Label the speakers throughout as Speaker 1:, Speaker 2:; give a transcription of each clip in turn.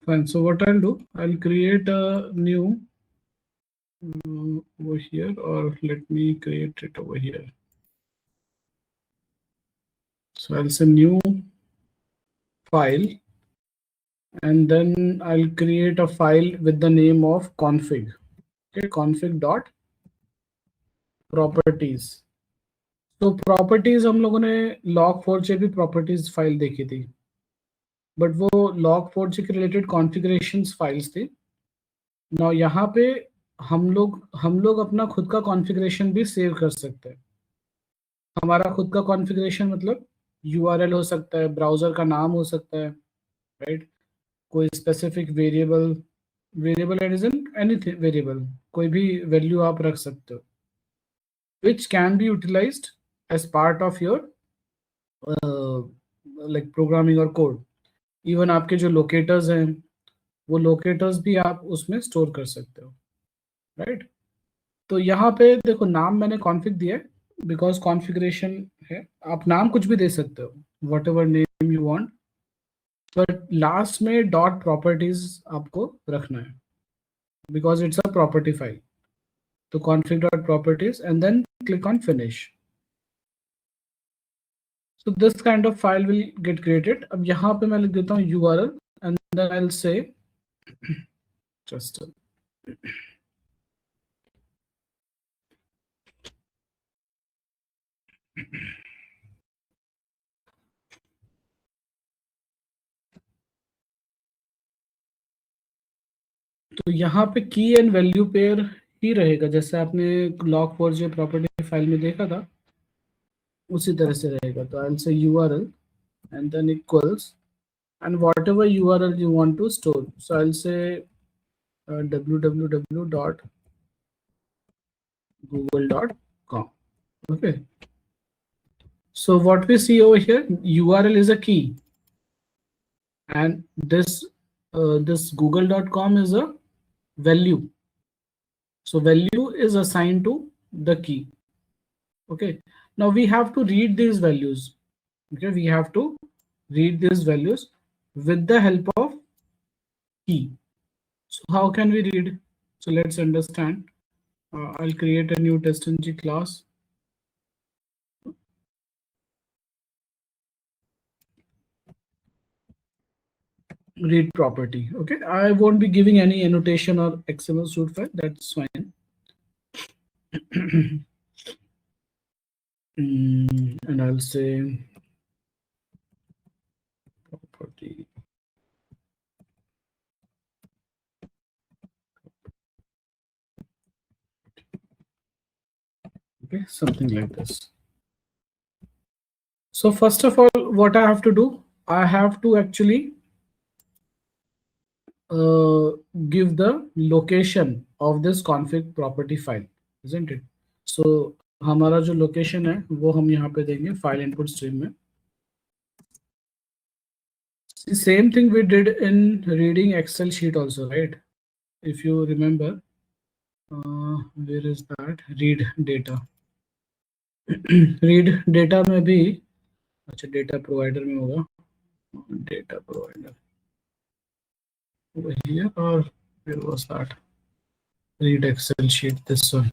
Speaker 1: Fine. So what I'll do, I'll create a new over here, or let me create it over here. So I'll say new file, and then I'll create a file with the name of config. Okay, config dot properties. तो properties हम लोगों ने log4j भी properties file देखी थी, but वो log4j के related configurations files थी. नाउ यहाँ पे हम लोग अपना खुद का कॉन्फ़िगरेशन भी सेव कर सकते हैं. हमारा खुद का कॉन्फ़िगरेशन मतलब URL हो सकता है, ब्राउज़र का नाम हो सकता है, राइट. कोई स्पेसिफिक वेरिएबल एनीथिंग वेरिएबल, कोई भी वैल्यू आप रख सकते हो, which can be utilized as part of your like programming और कोड. इवन आपके जो लोकेटर्स हैं, वो लोकेटर्स भी आप उसमें स्टोर कर सकते हो, राइट. तो यहाँ पे देखो, नाम मैंने कॉन्फ़िग दिया है बिकॉज कॉन्फ़िगरेशन है. आप नाम कुछ भी दे सकते हो, what ever name you want, but last में डॉट प्रॉपर्टीज आपको रखना है because it's a property file. तो config dot properties and then click on finish. So this kind of file will get created. अब यहाँ पे मैं लिख देता हूँ URL and then I'll say just तो यहाँ पे की एंड वैल्यू पेयर ही रहेगा, जैसे आपने log4j प्रॉपर्टी फाइल में देखा था उसी तरह से रहेगा. तो I'll say URL and then equals and whatever URL you want to store. So I'll say www.google.com. Okay. So what we see over here, URL is a key, and this google.com is a value. So value is assigned to the key. Okay. Now we have to read these values. Okay, we have to read these values with the help of key. So how can we read? So let's understand. I'll create a new testng class. Read property. Okay, I won't be giving any annotation or XML shoot file. That's fine. And I'll say property. Okay, something like this. So first of all, what I have to do, I have to actually give the location of this config property file, isn't it? So हमारा जो location है वो हम यहाँ पे देंगे file input stream में. The same thing we did in reading Excel sheet also, right? If you remember, where is that? Read data. read data में भी, अच्छा data provider में होगा, data provider over here, or where was that? Read Excel sheet, this one.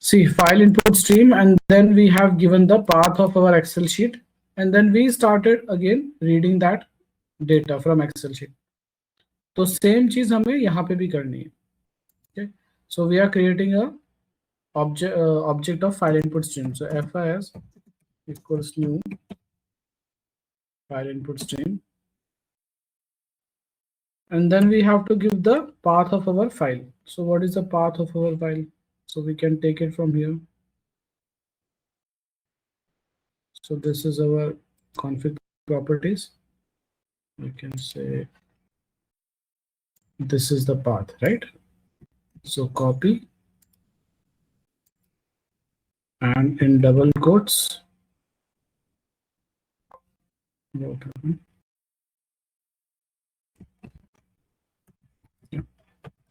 Speaker 1: See, file input stream, and then we have given the path of our Excel sheet, and then we started again reading that data from Excel sheet. तो same चीज हमें यहाँ पे भी करनी है. Okay, so we are creating a object of file input stream. So FIS equals new file input stream, and then we have to give the path of our file. So what is the path of our file? So we can take it from here. So this is our config properties. We can say this is the path, right? So copy, and in double quotes,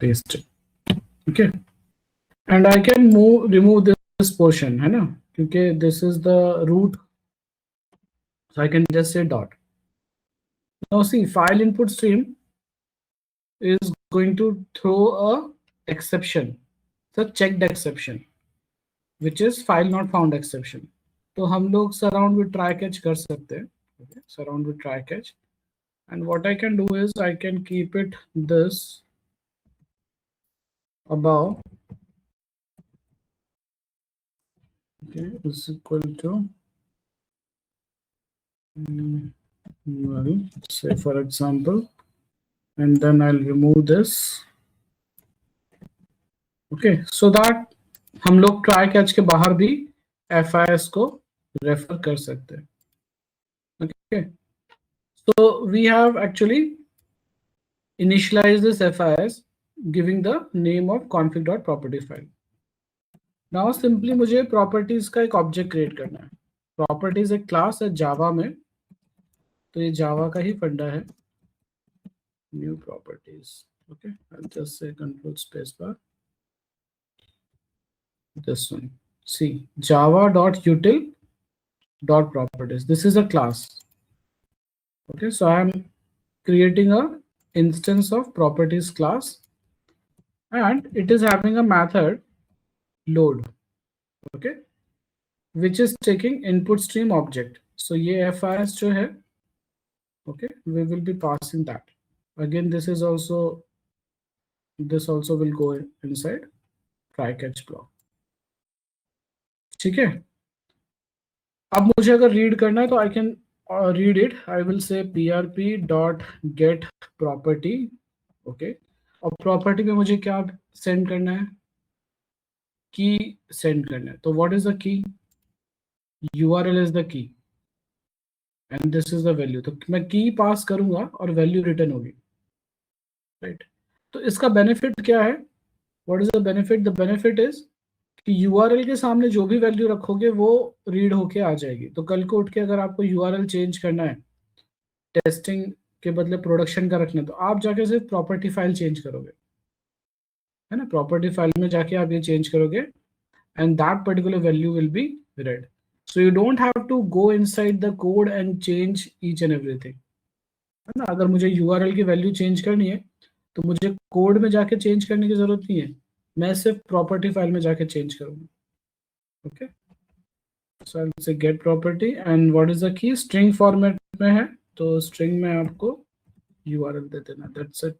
Speaker 1: paste it. Okay, and I can remove this portion, है ना, क्योंकि this is the root, so I can just say dot. Now see, file input stream is going to throw a exception, the checked exception, which is file not found exception. तो हम लोग surround with try catch कर सकते हैं. Okay, surround with try catch, and what I can do is I can keep it this above. Okay, is equal to well, say for example, and then I'll remove this. Okay, so that हम लोग try catch के बाहर भी FIS को refer कर सकते हैं. Okay, so we have actually initialized this FIS giving the name of config.property file. Now simply मुझे properties का एक object create करना है. Properties एक class है Java में, तो ये Java का ही फंडा है. New properties. Okay, I'll just say control space bar. This one. See, java.util.properties. This is a class. Okay, so I am creating a instance of properties class, and it is having a method load. Okay, which is taking input stream object. So ये FIS जो है, okay, we will be passing that. Again, this also will go inside try catch block. ठीक है. अब मुझे अगर read करना है तो I can read it. I will से prp.get property. ओके, और प्रॉपर्टी पे मुझे क्या सेंड करना है, की सेंड करना है. तो व्हाट इज द की, URL इज द की and this is the value. तो मैं की पास करूंगा और वैल्यू रिटर्न होगी, राइट. तो इसका बेनिफिट क्या है, what is the benefit? The benefit is कि URL के सामने जो भी वैल्यू रखोगे वो रीड होके आ जाएगी. तो कल को उठ के अगर आपको URL चेंज करना है, टेस्टिंग के बदले प्रोडक्शन का रखना है, तो आप जाके सिर्फ प्रॉपर्टी फाइल चेंज करोगे, है ना. प्रॉपर्टी फाइल में जाके आप ये चेंज करोगे and that particular value will be read. So you don't have to go inside the code and change each and everything, है ना. अगर मुझे URL की वैल्यू चेंज करनी है तो मुझे कोड में जाके चेंज करने की जरूरत नहीं है, मैं सिर्फ प्रॉपर्टी फाइल में जाके चेंज करूंगा. Okay, so I will say get property and what is the key, string format में है, तो स्ट्रिंग में आपको URL दे देना, दैट्स इट.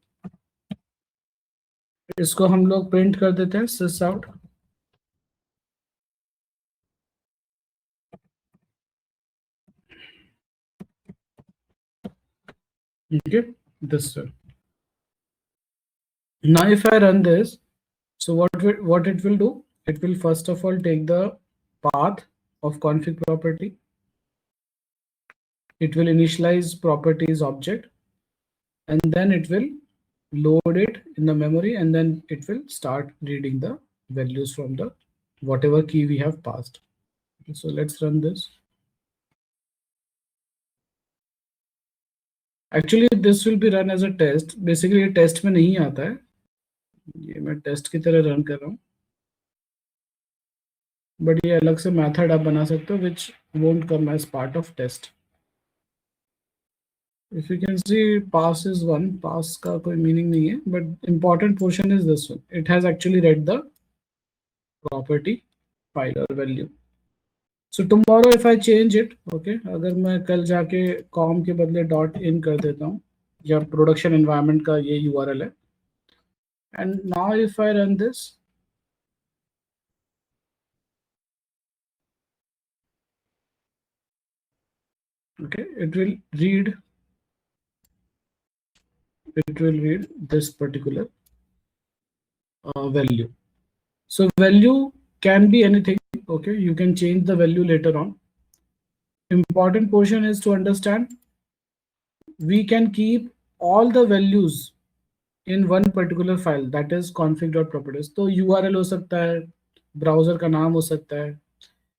Speaker 1: इसको हम लोग प्रिंट कर देते हैं sys out. Okay, this one. Now if I run this, so what it will do, it will first of all take the path of config property, it will initialize properties object, and then it will load it in the memory, and then it will start reading the values from the whatever key we have passed. Okay, so let's run this. Actually this will be run as a test. Basically ये test में नहीं आता है, ये मैं test की तरह run कर रहा हूँ, बट ये अलग से मेथड आप बना सकते हो which won't come as part of test. If you can see, pass is one, pass का कोई meaning नहीं है, but important portion is this one. It has actually read the property file or value. So tomorrow if I change it, okay, अगर मैं कल जाके com के बदले .in कर देता हूँ, या production environment का ये URL है, and now if I run this, okay, it will read this particular value. So value can be anything. Okay, you can change the value later on. Important portion is to understand we can keep all the values in one particular file, that is config.properties. तो URL हो सकता है, browser का नाम हो सकता है,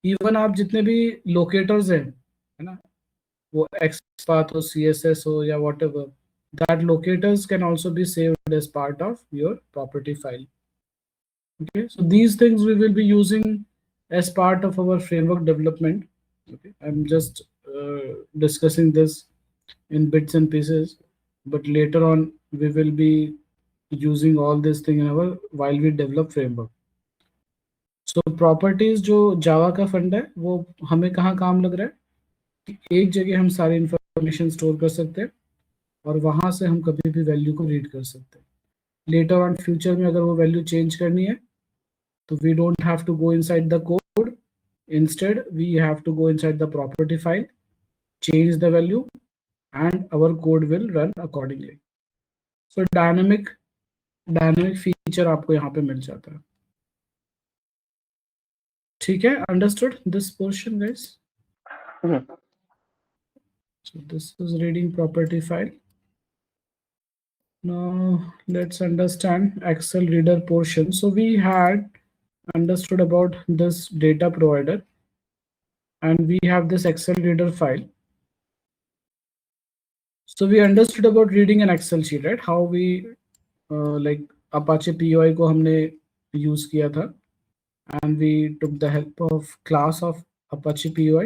Speaker 1: even आप जितने भी लोकेटर्स हैं, है ना, वो XPath हो, CSS हो या whatever, that locators can also be saved as part of your property file. Okay, so these things we will be using as part of our framework development. Okay, I'm just discussing this in bits and pieces, but later on we will be using all this thing in our while we develop framework. So properties जो जावा का fund है वो हमें कहाँ काम लग रहा है कि एक जगह हम सारी इंफॉर्मेशन स्टोर कर सकते हैं और वहां से हम कभी भी वैल्यू को रीड कर सकते हैं. लेटर ऑन फ्यूचर में अगर वो वैल्यू चेंज करनी है तो we don't have to go inside the code. Instead we have to go inside the property file, change the value, and our code will run accordingly. So dynamic feature आपको यहाँ पे मिल जाता है. ठीक है, understood this portion guys? So this is reading property file. Now let's understand Excel reader portion. So we had understood about this data provider and we have this Excel reader file. So we understood about reading an Excel sheet, right? How we like Apache POI को हमने use किया था and we took the help of class of Apache POI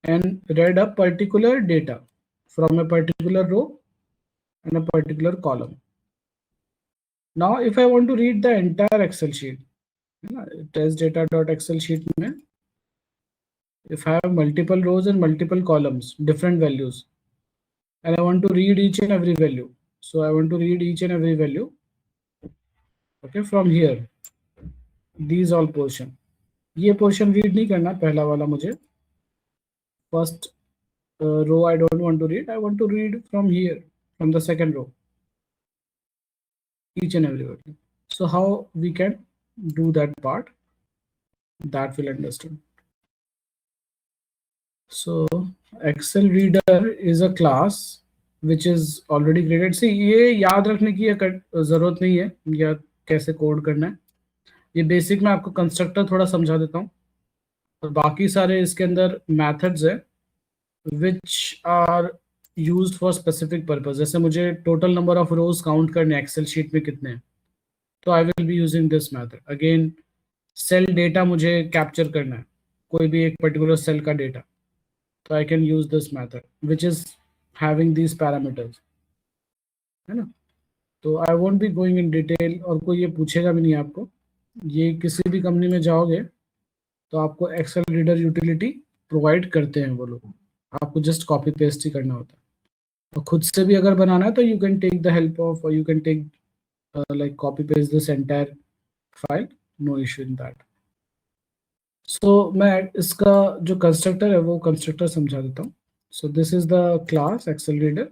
Speaker 1: and read a particular data from a particular row and a particular column. Now if I want to read the entire Excel sheet, test data.excel sheet में if I have multiple rows and multiple columns, different values, and I want to read each and every value. So I want to read each and every value, okay, from here, these all portion. ये portion read नहीं करना, पहला वाला मुझे. First row I don't want to read. I want to read from here, from the second row, each and every value. So how we can do that part, that we'll understand. So Excel reader is a class which is already created. See, ये याद रखने की जरूरत नहीं है या कैसे code करना है. ये बेसिक में आपको कंस्ट्रक्टर थोड़ा समझा देता हूँ और बाकी सारे इसके अंदर मेथड्स है which are used for specific purpose. जैसे मुझे total number of rows count करने एक्सेल शीट में कितने हैं तो I will be using this method. Again cell data मुझे कैप्चर करना है, कोई भी एक पर्टिकुलर सेल का डेटा, तो I can use this method which is having these parameters, है ना. तो I won't be going in detail और कोई ये पूछेगा भी नहीं आपको. ये किसी भी कंपनी में जाओगे तो आपको एक्सेल रीडर यूटिलिटी प्रोवाइड करते हैं वो लोग, आपको जस्ट कॉपी पेस्ट ही करना होता है. और खुद से भी अगर बनाना है तो you can take the help of, you can take like copy paste this entire file, no issue in that. So मैं इसका जो कंस्ट्रक्टर है वो कंस्ट्रक्टर समझा देता हूँ. So this is the class Excel reader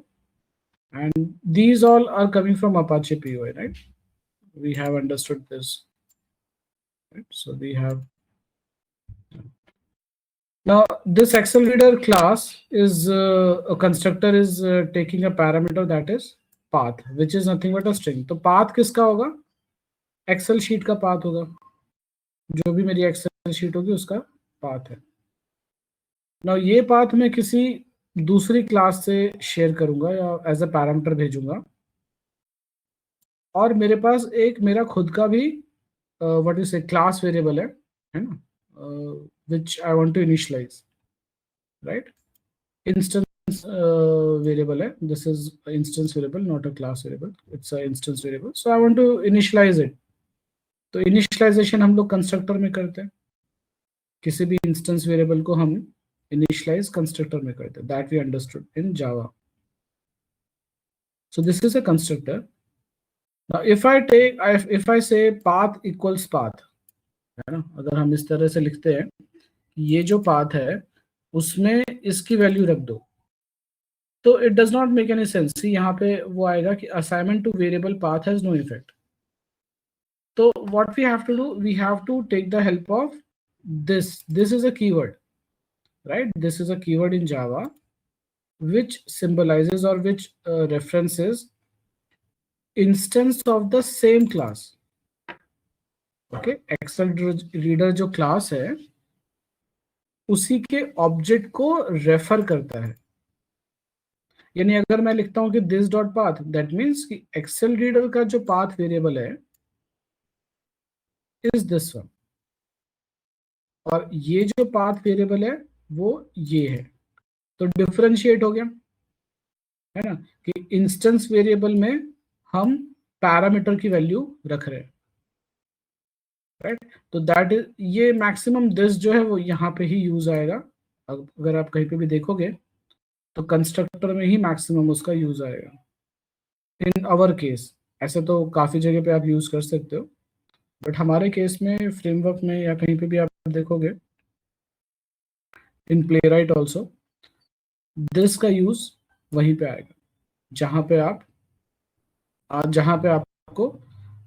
Speaker 1: and these all are coming from Apache POI, right? We have understood this, right? So we have now this Excel reader class is a constructor is taking a parameter that is path, which is nothing but a string. तो path किसका होगा? Excel sheet का path होगा, जो भी मेरी Excel sheet होगी उसका path है. now ये path मैं किसी दूसरी क्लास से शेयर करूंगा या एज अ पैरामीटर भेजूंगा और मेरे पास एक मेरा खुद का भी what is a class variable है ना, which I want to initialize, right? Instance variable है, this is instance variable, not a class variable, it's a instance variable. So I want to initialize it. तो initialization हम लोग constructor में करते हैं, किसी भी इंस्टेंस वेरिएबल को हम initialize constructor में करते हैं. That we understood in Java. So this is a constructor. Now if I say path equals path, है ना, अगर हम इस तरह से लिखते हैं ये जो पाथ है उसमें इसकी वैल्यू रख दो तो it does not make any sense. यहाँ पे वो आएगा कि assignment to variable path has no effect. तो what we have to do, we have to take the help of this is a keyword, right? This is a keyword in Java which symbolizes or which references instance of the same class. Okay, Excel reader जो class है उसी के object को refer करता है. यानी अगर मैं लिखता हूं कि this dot path, that means कि एक्सेल रीडर का जो पाथ वेरिएबल है इज दिस वन और ये जो पाथ वेरिएबल है वो ये है. तो डिफरेंशिएट हो गया, है ना, कि इंस्टेंस वेरिएबल में हम पैरामीटर की वैल्यू रख रहे हैं, राइट। तो दैट इज, ये मैक्सिमम दिस जो है वो यहाँ पे ही यूज आएगा। अगर आप कहीं पे भी देखोगे तो कंस्ट्रक्टर में ही मैक्सिमम उसका यूज आएगा इन अवर केस। ऐसे तो काफी जगह पे आप यूज कर सकते हो, बट हमारे केस में फ्रेमवर्क में या कहीं पे भी आप देखोगे, इन प्लेराइट ऑल्सो दिस का यूज वहीं पे आएगा जहां पे जहां पे आपको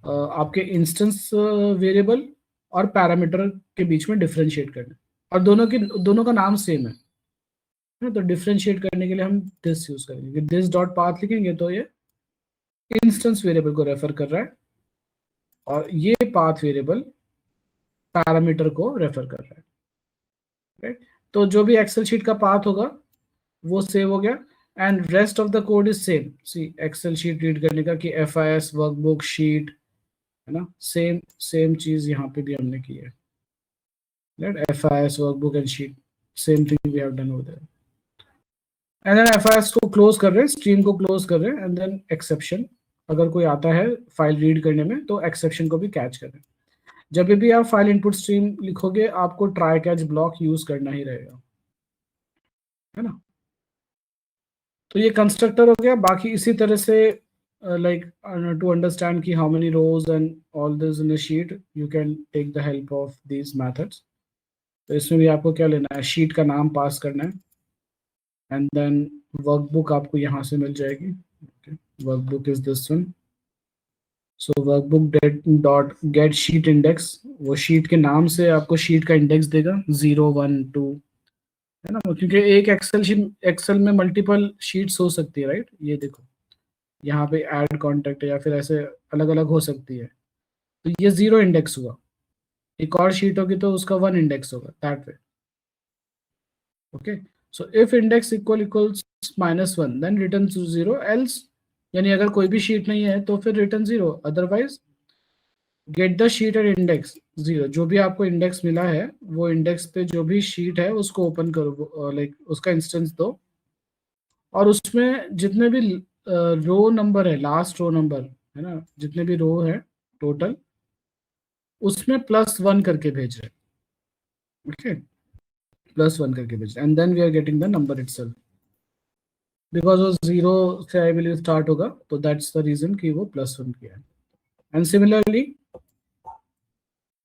Speaker 1: आपके इंस्टेंस वेरिएबल और पैरामीटर के बीच में डिफरेंशिएट करना है। और दोनों का नाम सेम है ना, तो डिफरेंशिएट करने के लिए हम दिस यूज करेंगे। दिस डॉट पाथ लिखेंगे तो ये इंस्टेंस वेरिएबल को रेफर कर रहा है, और ये पाथ वेरिएबल पैरामीटर को रेफर कर रहा है, राइट। तो जो भी एक्सेल शीट का पाथ होगा वो सेव हो गया, and rest of the code is same. See Excel sheet read करने का कि FIS वर्कबुक शीट, है ना, सेम सेम चीज यहाँ पे भी हमने की है, right. FIS workbook and sheet, same thing we have done over there. And then FIS को क्लोज कर रहे हैं, स्ट्रीम को क्लोज कर रहे हैं, एंड देन एक्सेप्शन अगर कोई आता है फाइल रीड करने में तो एक्सेप्शन को भी कैच कर रहे हैं। जब भी आप फाइल इनपुट स्ट्रीम लिखोगे आपको ट्राई कैच ब्लॉक यूज करना ही रहेगा, है ना। तो ये कंस्ट्रक्टर हो गया। बाकी इसी तरह से लाइक टू अंडरस्टैंड कि how many rows and all this in a sheet, you can take the help of these methods. तो इसमें भी आपको क्या लेना है, शीट का नाम पास करना है, एंड देन वर्कबुक आपको यहाँ से मिल जाएगी। Workbook is this one. So workbook dot gate sheet index, वो शीट के नाम से आपको शीट का इंडेक्स देगा 0 1 2, है ना, क्योंकि एक एक्सेल में मल्टीपल शीट्स हो सकती है, राइट। ये देखो यहाँ पे ऐड कॉन्टेक्ट या फिर ऐसे अलग अलग हो सकती है, तो ये 0 इंडेक्स हुआ। एक और शीट होगी तो उसका 1 इंडेक्स होगा, that way. Okay, so if index equals -1 then return 0 else, यानी अगर कोई भी शीट नहीं है तो फिर return 0, otherwise get the sheet at index 0। जो भी आपको इंडेक्स मिला है वो इंडेक्स पे जो भी शीट है उसको ओपन करो, लाइक उसका इंस्टेंस दो, और उसमें जितने भी रो नंबर है, लास्ट रो नंबर, है ना, जितने भी रो है टोटल, उसमें +1 करके भेज रहे, ओके, +1 करके भेज रहे, and then we are getting the number itself, because वो 0 से आई बिलीव स्टार्ट होगा, तो दैट्स द रीजन कि वो +1 किया है। And similarly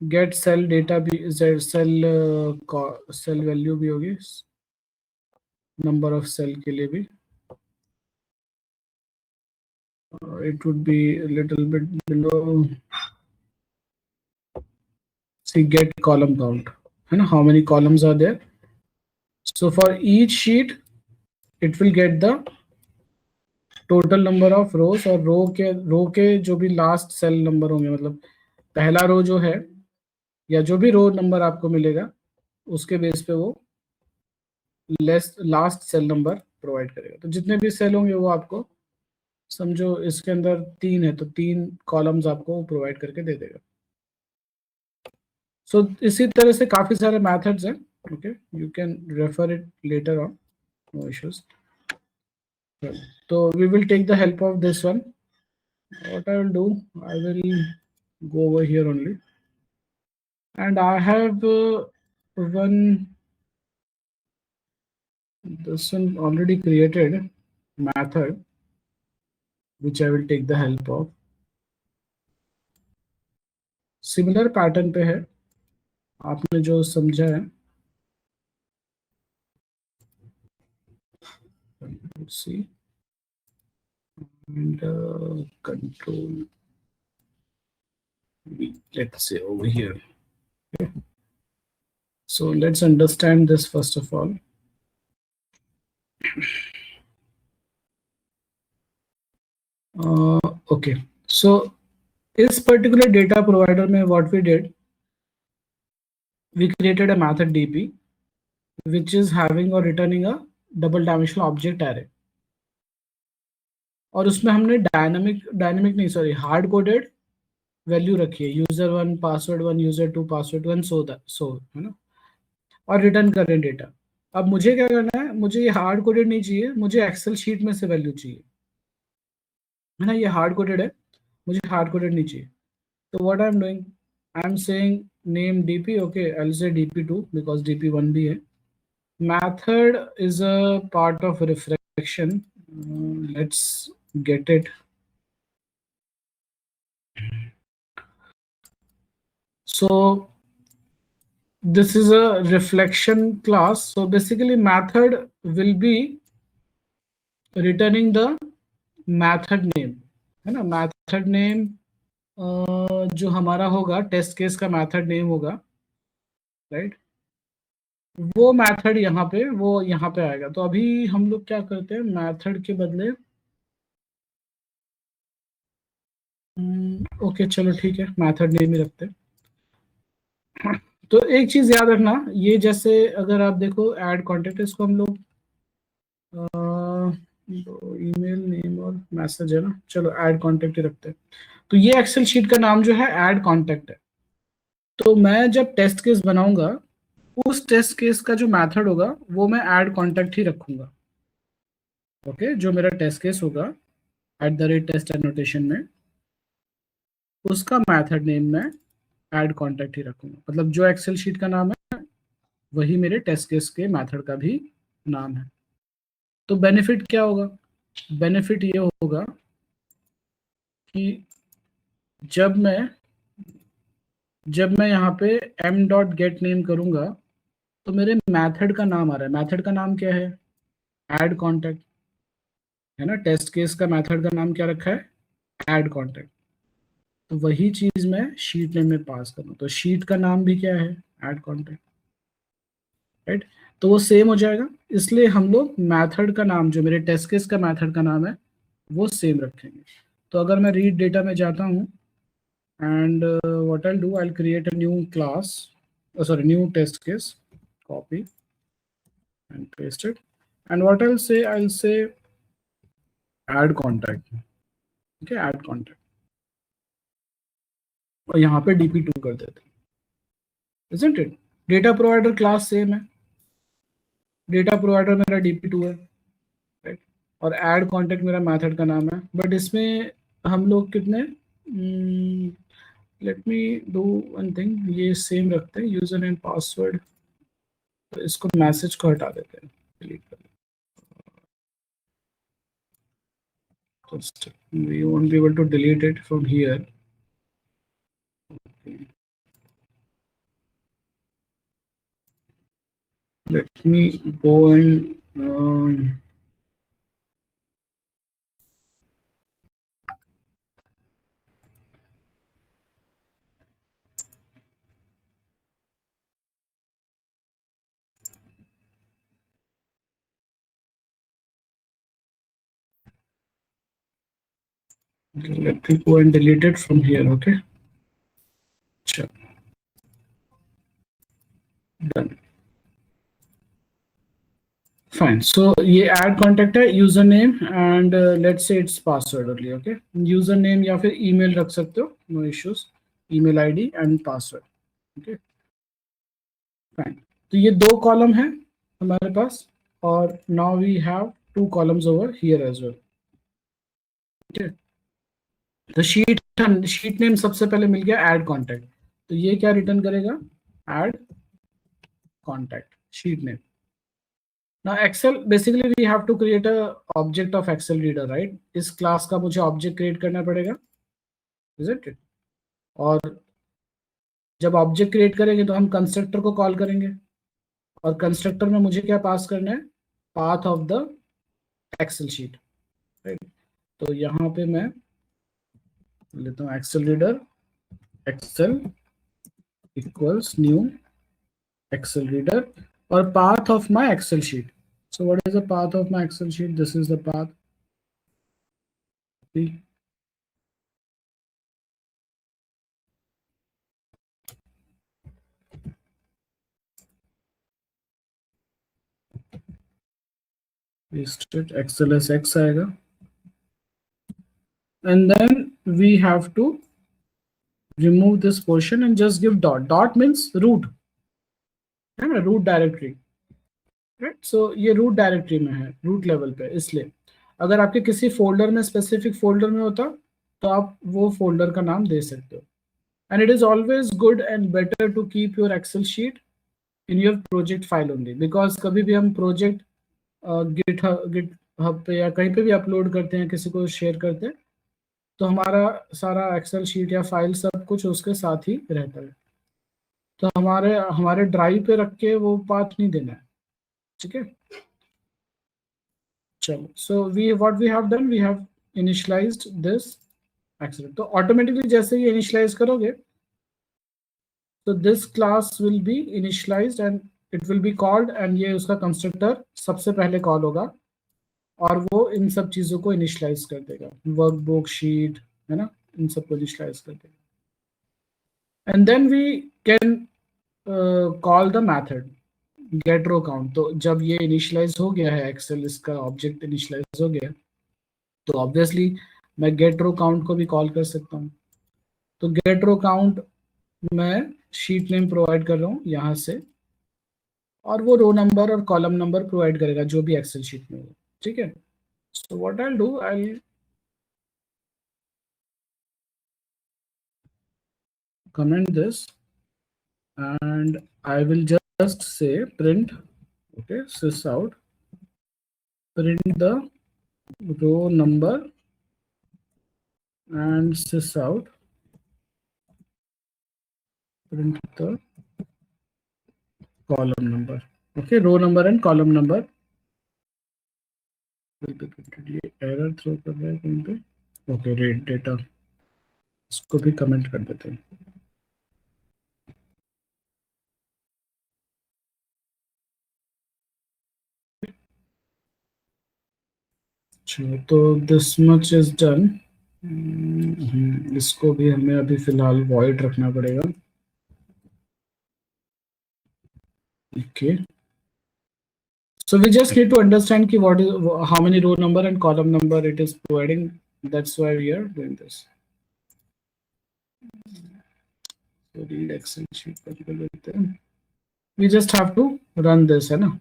Speaker 1: get cell data भी, सेल वैल्यू भी होगी, नंबर ऑफ सेल के लिए भी it would be a little bit below. See, get column count, है ना, how many columns are there. So for each sheet it will get the total number of rows, और रो के जो भी last cell number होंगे, मतलब पहला रो जो है या जो भी रो नंबर आपको मिलेगा उसके बेस पे वो लास्ट सेल नंबर प्रोवाइड करेगा। तो जितने भी सेल होंगे वो आपको, समझो इसके अंदर 3 है तो 3 कॉलम्स आपको प्रोवाइड करके दे देगा। सो इसी तरह से काफी सारे मेथड्स हैं, okay, you can refer it later on, no issues. तो we will take the help of this one. What I will do, I will go over here only, and I have one this one already created method which I will take the help of. Similar pattern पे है, आपने जो समझा है, let's see, and control V, let's say over here. Okay. So let's understand this first of all. Okay, so इस particular data provider में what we did, we created a method DP which is having or returning a double dimensional object array, और उसमें हमने dynamic नहीं, sorry, hard coded value रखी है, user1 password1 user2 password1 सो, है ना, और रिटर्न कर रहे हैं डेटा। अब मुझे क्या करना है, मुझे ये हार्ड कोडेड नहीं चाहिए, मुझे एक्सेल शीट में से वैल्यू चाहिए, है ना, ये हार्ड कोडेड है, मुझे हार्ड कोडेड नहीं चाहिए. तो what I am doing, I am saying name DP. Okay, I will से dp2 बिकॉज dp1 भी है. Method is a part of reflection. Let's get it. So this is a reflection class. So basically method will be returning the method name, है ना. method name जो हमारा होगा test case का method name होगा, right. वो method यहाँ पे, वो यहाँ पे आएगा. तो अभी हम लोग क्या करते हैं, मेथड के बदले ओके चलो ठीक है, मेथड नेम ही रखते हैं. तो एक चीज याद रखना, ये जैसे अगर आप देखो ऐड कॉन्टेक्ट, इसको हम लोग ईमेल नेम और मैसेज है ना, चलो ऐड कॉन्टेक्ट ही रखते हैं. तो ये एक्सेल शीट का नाम जो है ऐड कॉन्टेक्ट है. तो मैं जब टेस्ट केस बनाऊंगा, उस टेस्ट केस का जो मेथड होगा वो मैं ऐड कॉन्टेक्ट ही रखूंगा. ओके, जो मेरा टेस्ट केस होगा @टेस्ट एनोटेशन में, उसका मेथड नेम मैं ऐड कॉन्टेक्ट ही रखूंगा. मतलब जो एक्सेल शीट का नाम है वही मेरे टेस्ट केस के मेथड का भी नाम है. तो बेनिफिट क्या होगा, बेनिफिट ये होगा कि जब मैं यहाँ पे m.getName करूंगा तो मेरे मेथड का नाम आ रहा है. मेथड का नाम क्या है, ऐड कॉन्टेक्ट, है ना. टेस्ट केस का मेथड का नाम क्या रखा है, ऐड कॉन्टेक्ट. तो वही चीज मैं शीट नेम में पास करूँ, तो शीट का नाम भी क्या है, ऐड कॉन्टेक्ट, राइट. तो वो सेम हो जाएगा. इसलिए हम लोग मेथड का नाम, जो मेरे टेस्ट केस का मेथड का नाम है, वो सेम रखेंगे. तो अगर मैं रीड डेटा में जाता हूँ, and what I'll do, I'll create a new class, new test case, copy and paste it. And what I'll say add contact. Okay, add contact. और यहाँ पे dp2 कर देते हैं, isn't it? Data provider class same है, data provider मेरा dp2 है, right. और ऐड कॉन्टेक्ट मेरा मेथड का नाम है. बट इसमें हम लोग कितने, let me do one thing, ये सेम रखते हैं, यूजर नेम पासवर्ड. तो इसको मैसेज को हटा देते हैं, डिलीट कर देते हैं. We won't be able to delete it from here. Okay. Let me go and let me go and delete it from here. Okay. Sure. Done. Fine. So ये add contact है, user name and let's say it's password only. Okay, user name या फिर email रख सकते हो, no issues. Email ID and password. Okay fine. तो ये दो कॉलम है हमारे पास, और now we have two columns over here as well. Okay, तो शीट नेम सबसे पहले मिल गया ऐड कॉन्टैक्ट. तो ये क्या रिटर्न करेगा, add contact sheet name. Now Excel, basically we have to create a object of Excel reader, right? इस class का मुझे ऑब्जेक्ट क्रिएट करना पड़ेगा, isn't it? और जब ऑब्जेक्ट क्रिएट करेंगे तो हम कंस्ट्रक्टर को कॉल करेंगे, और कंस्ट्रक्टर में मुझे क्या पास करना है, path of the Excel sheet, right. तो यहाँ पे मैं लेता हूँ Excel reader, Excel equals new Excel reader, और path of my Excel sheet. So what is the path of my Excel sheet? This is the path. Paste it, XLSX आएगा. And then we have to remove this portion and just give dot. Dot means root, है ना, root directory, right? So ये root directory में है, root level पे. इसलिए अगर आपके किसी फोल्डर में, स्पेसिफिक फोल्डर में होता तो आप वो फोल्डर का नाम दे सकते हो। And it is always good and better to keep your Excel sheet in your project file only, because कभी भी हम प्रोजेक्ट गिट हब पे या कहीं पे भी अपलोड करते हैं, किसी को शेयर करते हैं, तो हमारा सारा एक्सेल शीट या फाइल सब कुछ उसके साथ ही रहता है। तो हमारे हमारे ड्राइव पे रख के वो पाथ नहीं देना है। ठीक है, चलो। So we what we have done, we have initialised this Excel. तो ऑटोमेटिकली जैसे ही इनिशियलाइज करोगे, तो this class will be initialised and it will be called, and ये उसका कंस्ट्रक्टर सबसे पहले कॉल होगा और वो इन सब चीजों को इनिशियलाइज कर देगा, वर्कबुक शीट, है ना, इन सबको इनिशियलाइज कर देगा। And then we can call the method get row count. तो जब ये इनिशियलाइज हो गया है एक्सेल, इसका ऑब्जेक्ट इनिशियलाइज हो गया, तो ऑब्वियसली मैं गेट रो काउंट को भी कॉल कर सकता हूँ। तो गेट रो काउंट मैं शीट नेम प्रोवाइड कर रहा हूँ यहाँ से, और वो रो नंबर और कॉलम नंबर प्रोवाइड करेगा जो भी एक्सेल शीट में हो। ठीक है, so what I do, I comment this, and I will just say print, okay, sys out, print the row number and sys out, print the column number. Okay, row number and column number will be printed. ये error throw कर रहा है कहीं पे। Okay, read data, इसको भी comment कर देते हैं। अच्छा, तो this much is done। इसको भी हमें अभी फिलहाल void रखना पड़ेगा। Okay, so we just need to understand ki what is, how many row number and column number it is providing. That's why we are doing this. So read Excel sheet particular लेते हैं। We just have to run this, है ना।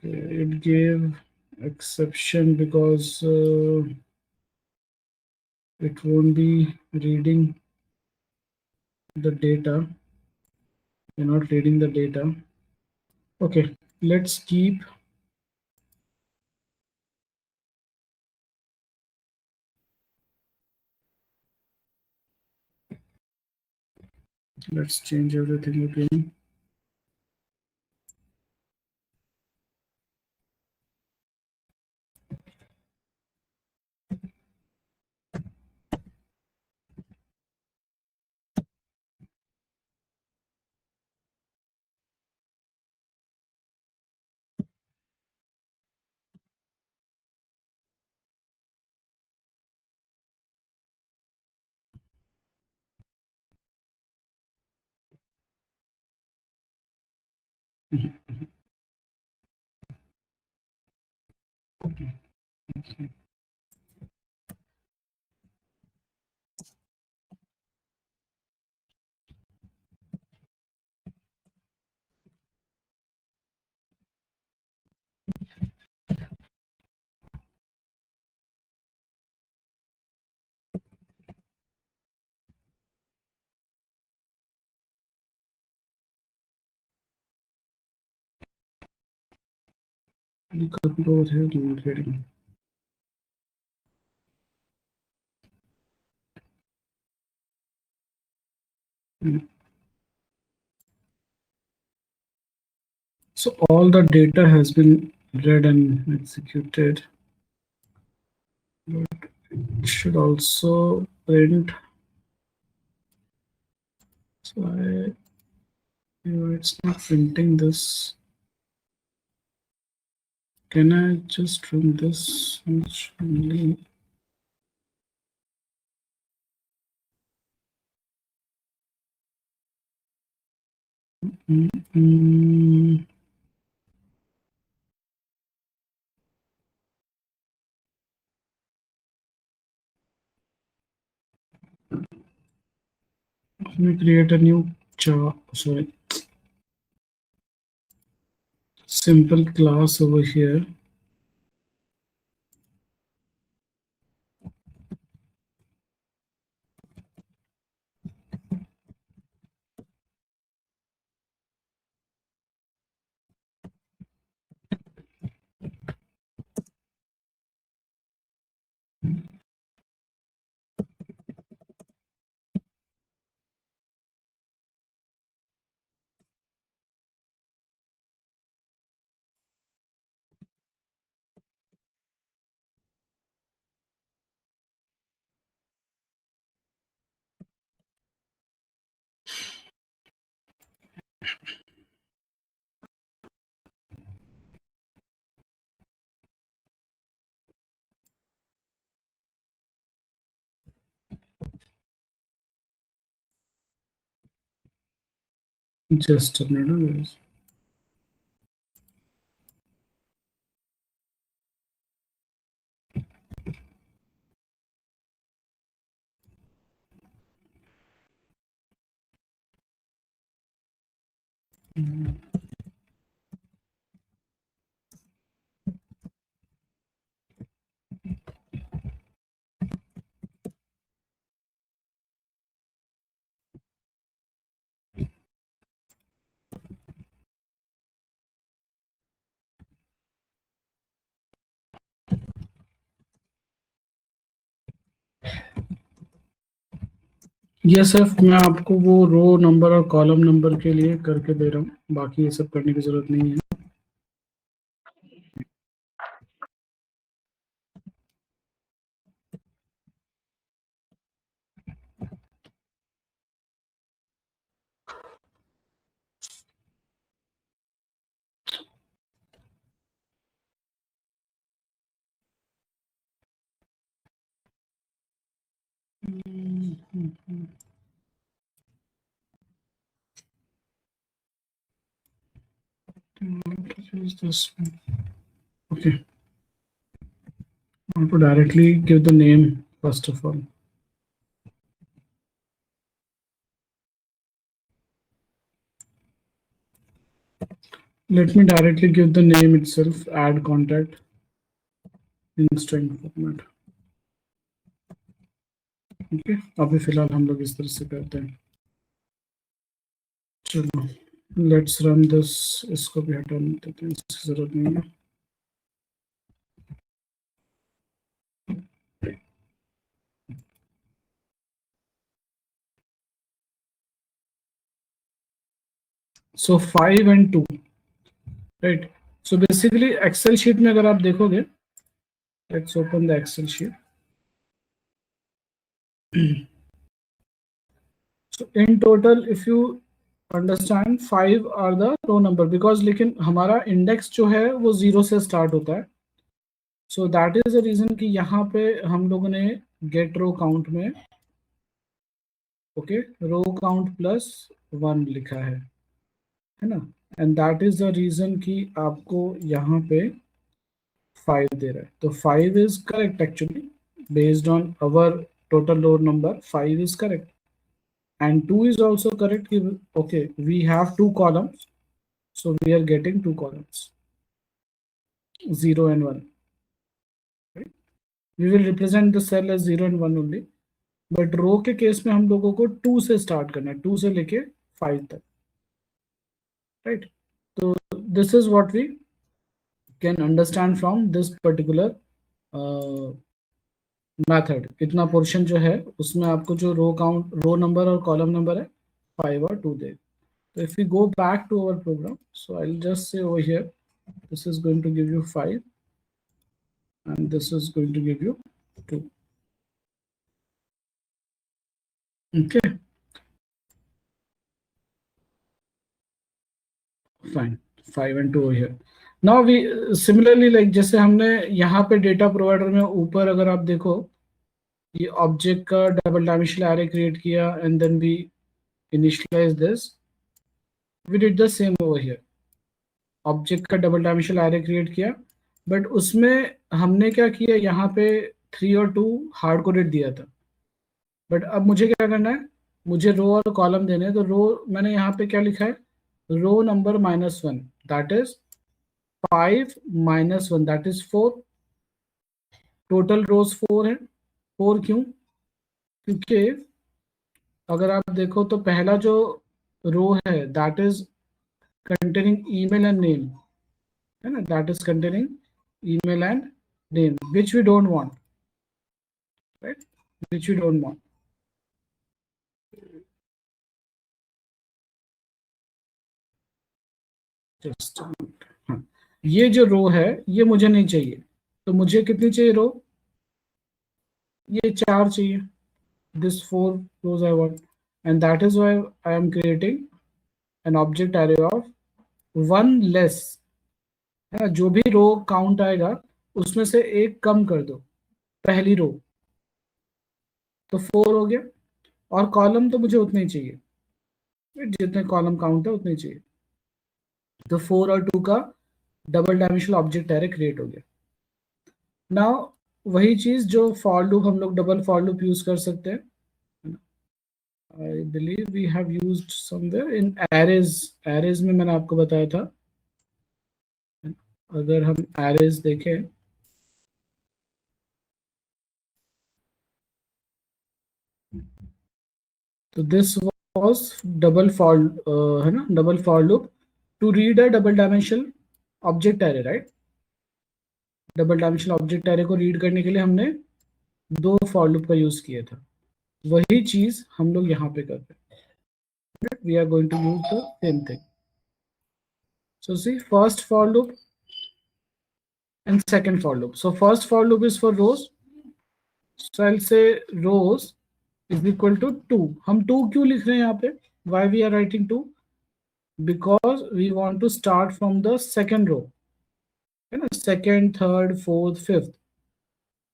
Speaker 1: It gave exception because it won't be reading the data. You're not reading the data. Okay, let's keep. Let's change everything again. Go ahead and reading. So all the data has been read and executed. But it should also print. So it's not printing this. Can I just run this much only? Mm-mm. Let me create a new sorry, simple class over here. Just a minute, guys. ये सिर्फ मैं आपको वो रो number और column number के लिए करके दे रहा हूँ, बाकी ये सब करने की जरूरत नहीं है। Use this one. Okay, I want to directly give the name first of all. Let me directly give the name itself, add contact in string format. Okay, अभी फिलहाल हम लोग इस तरह से करते हैं। चलो, लेट्स रन दिस। इसको भी हटा देते हैं, इसकी जरूरत नहीं है। So 5 and 2, right? So basically Excel sheet में अगर आप देखोगे, let's open the Excel sheet. So in total, if you understand, 5 are the row number because लेकिन हमारा इंडेक्स जो है वो 0 से स्टार्ट होता है। So that is the reason कि यहाँ पे हम लोगों ने get row count में okay row count plus 1 लिखा है ना, and that is the reason कि आपको यहाँ पे 5 दे रहा है। तो 5 is correct actually based on our total row number, 5 is correct and 2 is also correct. Okay, we have two columns, so we are getting two columns, 0 and 1, right? We will represent the cell as 0 and 1 only, but रो के case में हम लोगों को 2 से start करना है, 2 से लेके 5 तक, right? तो this is what we can understand from this particular method. इतना पोर्शन जो है उसमें आपको जो रो काउंट, रो नंबर और कॉलम नंबर है 5 और 2 दे। So if we go back to our program, so I'll just say over here, this is going to give you 5 and this is going to give you 2. Okay, fine, 5 and 2 over here. Now we similarly, like जैसे हमने यहाँ पे data provider में ऊपर अगर आप देखो, ये ऑब्जेक्ट का डबल डायमेंशनल एरे क्रिएट किया and then we initialise this, we did the same over here. Object का डबल डायमेंशनल एरे क्रिएट किया, बट उसमें हमने क्या किया, यहाँ पे 3 और 2 हार्ड कोडेड दिया था, बट अब मुझे क्या करना है, मुझे रो और कॉलम देने हैं, तो रो मैंने यहाँ पे क्या लिखा है, row number -1, that is 5 - 1 that is 4। Total rows 4 है। 4 क्यों? क्योंकि अगर आप देखो तो पहला जो रो है that is containing email and name, है ना, that is containing email and name, which we don't want, right, which we don't want. Just हाँ, ये जो रो है ये मुझे नहीं चाहिए, तो मुझे कितनी चाहिए रो, ये 4 चाहिए, this 4 rows I want, and that is why I am creating an object array of 1 less, है ना, जो भी रो काउंट आएगा उसमें से एक कम कर दो, पहली रो, तो 4 हो गया। और कॉलम तो मुझे उतने ही चाहिए, जितने कॉलम काउंट है उतने ही चाहिए, तो 4 और 2 का double dimensional object array create हो गया। नाउ वही चीज जो फॉर लूप, हम लोग डबल फॉर लूप यूज कर सकते हैं, I believe we have used somewhere in arrays. Arrays में मैंने आपको बताया था, अगर हम एरेज देखें तो दिस वाज डबल फॉर, है ना, double for loop to read a double dimensional object array, right. Double dimensional object array को रीड करने के लिए हमने 2 फॉर लूप का यूज किया था, वही चीज हम लोग यहाँ पे कर रहे हैं, we are going to use the same thing. So see, first for loop and second for loop. So first for loop is for rows, so I'll say rows is equal to 2। हम 2 क्यों लिख रहे हैं यहाँ पे, why we are writing 2, because we want to start from the second row, है ना, second, third, fourth, fifth,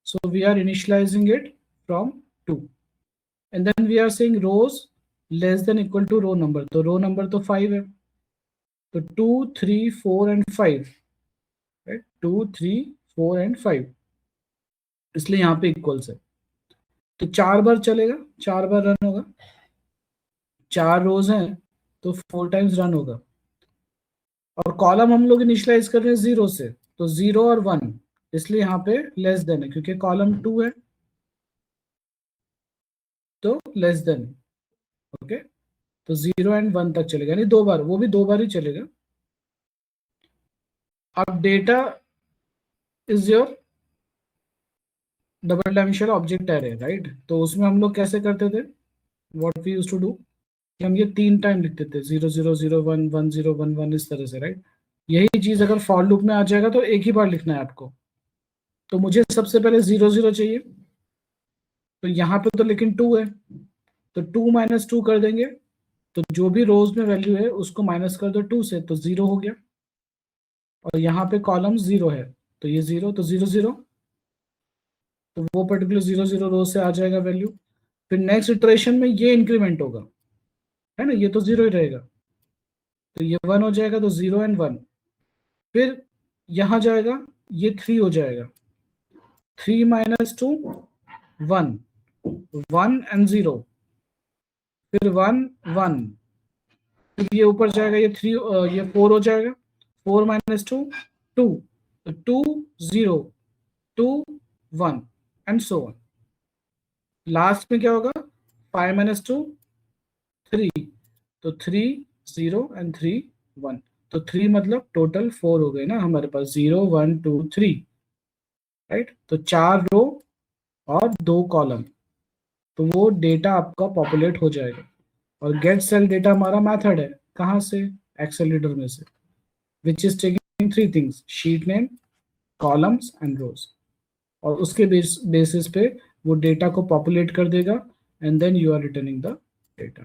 Speaker 1: so we are initializing it from 2, and then we are saying rows less than equal to row number, तो row number तो 5 है, तो 2, 3, 4 and 5, right, 2, 3, 4 and 5, इसलिए यहाँ पे equals है, तो 4 बार चलेगा, 4 बार रन होगा, 4 रोज हैं तो 4 टाइम्स रन होगा। और कॉलम हम लोग इनिशियलाइज कर रहे हैं 0 से, तो 0 और 1, इसलिए यहाँ पे लेस देन है, क्योंकि कॉलम 2 है तो लेस देन, ओके, तो 0 एंड 1 तक चलेगा, यानी 2 बार, वो भी 2 बार ही चलेगा। अब data is your double dimensional object array, right, तो उसमें हम लोग कैसे करते थे, what we used to do, हम ये 3 टाइम लिखते थे, 0 0 0 1 1 0 1 1, इस तरह से, राइट। यही चीज अगर फॉर लूप में आ जाएगा तो एक ही बार लिखना है आपको, तो मुझे सबसे पहले 0 0 चाहिए, तो यहाँ पे तो लेकिन 2 है, तो 2 - 2 कर देंगे, तो जो भी रोज में वैल्यू है उसको माइनस कर दो 2 से, तो 0 हो गया। और यहाँ पे कॉलम 0 है, तो ये 0, तो 0 0, तो वो पर्टिकुलर 0 0 रोज से आ जाएगा वैल्यू। फिर नेक्स्ट इटरेशन में ये इंक्रीमेंट होगा, है ना, ये तो 0 ही रहेगा, तो ये 1 हो जाएगा, तो 0 एंड 1, फिर यहाँ जाएगा, ये 3 हो जाएगा, 3 - 2 1, 1 एंड 0, फिर 1 1, फिर ये ऊपर जाएगा, ये 3, ये 4 हो जाएगा, 4 - 2 2, 2 0 2 1 एंड सो ऑन। लास्ट में क्या होगा, 5 - 2 3, तो 3 0 एंड 3 1, तो 3 मतलब टोटल 4 हो गए ना हमारे पास, 0 1 2 3, राइट, तो 4 रो और 2 कॉलम, तो वो डेटा आपका पॉपुलेट हो जाएगा। और गेट सेल डेटा हमारा मेथड है, कहाँ से, एक्सेल रीडर में से, which is taking 3 things, sheet name, columns and rows, और उसके बेसिस पे वो डेटा को पॉपुलेट कर देगा, and then you are returning the data,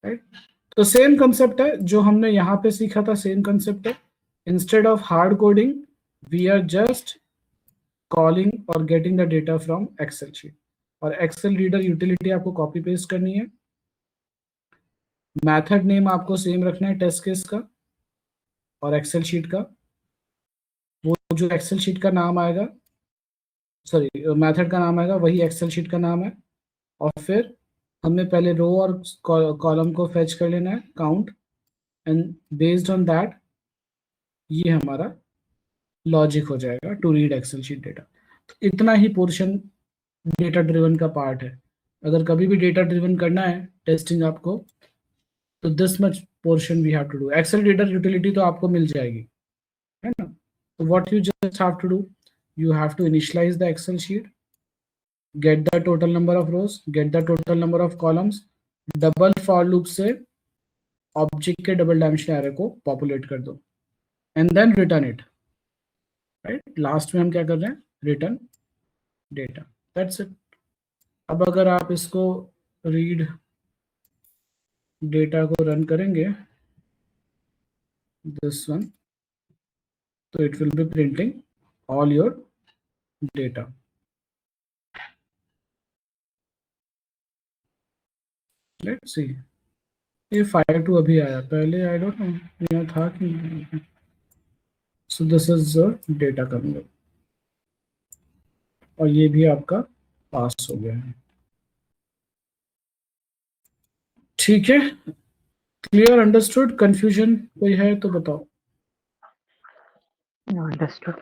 Speaker 1: right. तो सेम कंसेप्ट है जो हमने यहाँ पे सीखा था, सेम कंसेप्ट है, instead of hard coding we are just calling और getting the data from Excel sheet. और एक्सेल रीडर यूटिलिटी आपको कॉपी पेस्ट करनी है, मेथड नेम आपको सेम रखना है टेस्ट केस का और एक्सेल शीट का, वो जो एक्सेल शीट का नाम आएगा, सॉरी मेथड का नाम आएगा वही एक्सेल शीट का नाम है, और फिर हमें पहले रो और कॉलम को फेच कर लेना है, count, and based on that ये हमारा लॉजिक हो जाएगा to read Excel sheet data. तो इतना ही पोर्शन डेटा ड्रिवन का पार्ट है। अगर कभी भी डेटा ड्रिवन करना है टेस्टिंग आपको, तो this much portion we have to do. Excel data utility तो आपको मिल जाएगी, है ना। तो what you just have to do, you have to initialize the Excel sheet, get the total number of rows, get the total number of columns, double for loop से object के double dimensional array को populate कर दो, and then return it, right. Last में हम क्या कर रहे हैं, रिटर्न डेटा, दैट्स इट। अब अगर आप इसको रीड डेटा को रन करेंगे, दिस वन, तो it will B printing all your data. Let's see, ये फायर टू अभी आया, पहले आई डोंट नो यहाँ था कि नहीं। सो दिस इज डेटा कमिंग, और ये भी आपका पास हो गया है। ठीक है, क्लियर, अंडरस्टूड, कंफ्यूजन कोई है तो बताओ।
Speaker 2: अंडरस्टूड।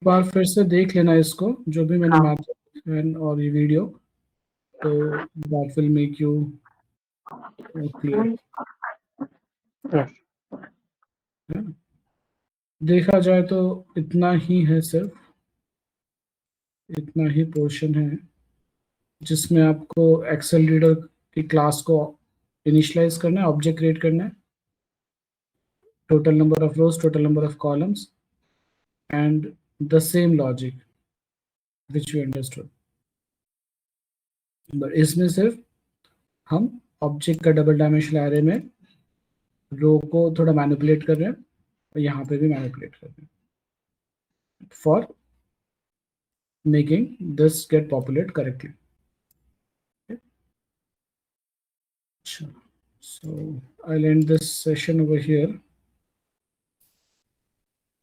Speaker 1: बार फिर से देख लेना इसको, जो भी मैंने
Speaker 2: हाँ।
Speaker 1: मैथ और ये वीडियो, तो that will make you clear.
Speaker 2: Yes.
Speaker 1: देखा जाए तो इतना ही है, सिर्फ इतना ही पोर्शन है जिसमें आपको एक्सेल रीडर की क्लास को इनिशियलाइज करना है, ऑब्जेक्ट क्रिएट करना है, total number of rows, total number of columns, and the same logic which we understood. but इसमें सिर्फ हम ऑब्जेक्ट का डबल डायमेंशनल एरे में रो को थोड़ा मैनिपुलेट कर रहे हैं, और यहाँ पे भी मैनिपुलेट कर रहे हैं for making this get populate correctly. So I'll end this session over here.